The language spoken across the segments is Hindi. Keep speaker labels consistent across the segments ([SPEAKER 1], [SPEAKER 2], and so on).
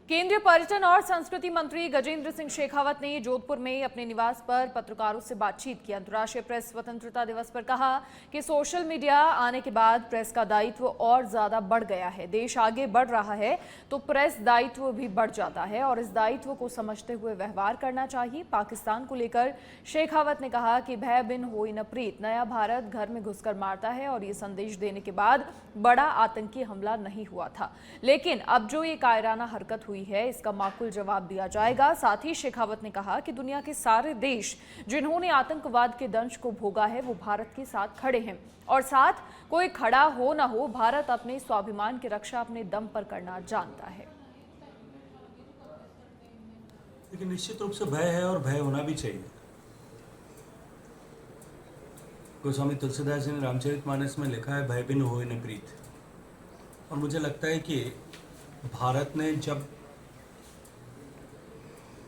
[SPEAKER 1] केंद्रीय पर्यटन और संस्कृति मंत्री गजेंद्र सिंह शेखावत ने जोधपुर में अपने निवास पर पत्रकारों से बातचीत की। अंतर्राष्ट्रीय प्रेस स्वतंत्रता दिवस पर कहा कि सोशल मीडिया आने के बाद प्रेस का दायित्व और ज्यादा बढ़ गया है। देश आगे बढ़ रहा है तो प्रेस दायित्व भी बढ़ जाता है और इस दायित्व को समझते हुए व्यवहार करना चाहिए। पाकिस्तान को लेकर शेखावत ने कहा कि भय बिन होई न प्रीत, नया भारत घर में घुसकर मारता है और ये संदेश देने के बाद बड़ा आतंकी हमला नहीं हुआ था, लेकिन अब जो ये कायराना हरकत हुई है इसका माकूल जवाब दिया जाएगा। साथ ही शेखावत ने कहा कि दुनिया के सारे देश जिन्होंने आतंकवाद के दंश को भोगा है वो भारत के साथ खड़े हैं और साथ कोई खड़ा हो ना हो, भारत अपने स्वाभिमान की रक्षा अपने दम पर करना जानता है।
[SPEAKER 2] लेकिन निश्चित रूप से भय है और भय होना भी चाहिए। गोस्वामी तुलसीदास जी ने रामचरितमानस में लिखा है, भय बिन होए न प्रीत। और मुझे लगता है कि भारत ने जब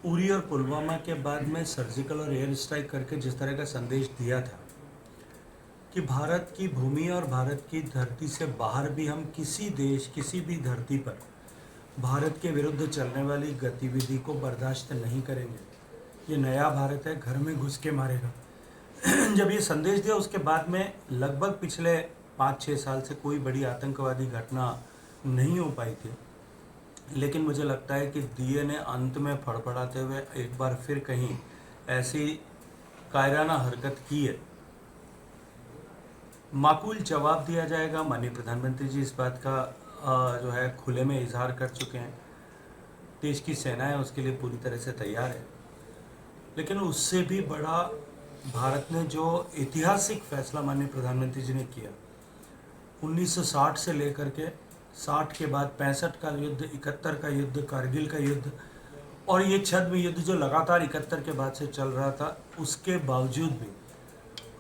[SPEAKER 2] उरी और पुलवामा के बाद में सर्जिकल और एयर स्ट्राइक करके जिस तरह का संदेश दिया था कि भारत की भूमि और भारत की धरती से बाहर भी हम किसी देश, किसी भी धरती पर भारत के विरुद्ध चलने वाली गतिविधि को बर्दाश्त नहीं करेंगे, ये नया भारत है, घर में घुस के मारेगा। जब ये संदेश दिया उसके बाद में लगभग पिछले 5-6 साल से कोई बड़ी आतंकवादी घटना नहीं हो पाई थी। लेकिन मुझे लगता है कि दिए ने अंत में फड़फड़ाते हुए एक बार फिर कहीं ऐसी कायराना हरकत की है। माकूल जवाब दिया जाएगा। माननीय प्रधानमंत्री जी इस बात का जो है खुले में इजहार कर चुके हैं। देश की सेनाएं उसके लिए पूरी तरह से तैयार है। लेकिन उससे भी बड़ा भारत ने जो ऐतिहासिक फैसला माननीय प्रधानमंत्री जी ने किया, 1960 से लेकर के 60 के बाद 65 का युद्ध, 71 का युद्ध, कारगिल का युद्ध और ये छद्म युद्ध जो लगातार 71 के बाद से चल रहा था, उसके बावजूद भी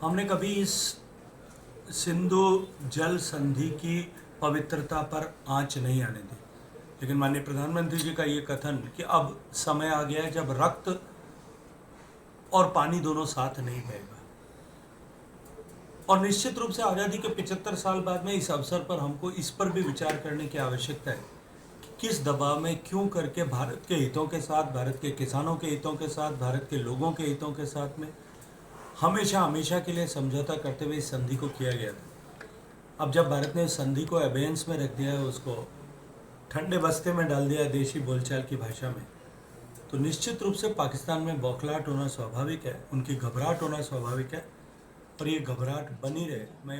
[SPEAKER 2] हमने कभी इस सिंधु जल संधि की पवित्रता पर आंच नहीं आने दी। लेकिन माननीय प्रधानमंत्री जी का ये कथन कि अब समय आ गया है जब रक्त और पानी दोनों साथ नहीं बहेगा, और निश्चित रूप से आज़ादी के 75 साल बाद में इस अवसर पर हमको इस पर भी विचार करने की आवश्यकता है कि किस दबाव में क्यों करके भारत के हितों के साथ, भारत के किसानों के हितों के साथ, भारत के लोगों के हितों के साथ में हमेशा के लिए समझौता करते हुए इस संधि को किया गया था। अब जब भारत ने इस संधि को अबेयंस में रख दिया है, उसको ठंडे बस्ते में डाल दिया है देशी बोलचाल की भाषा में, तो निश्चित रूप से पाकिस्तान में बौखलाहट होना स्वाभाविक है, उनकी घबराहट होना स्वाभाविक है और ये घबराहट बनी रहे। मैं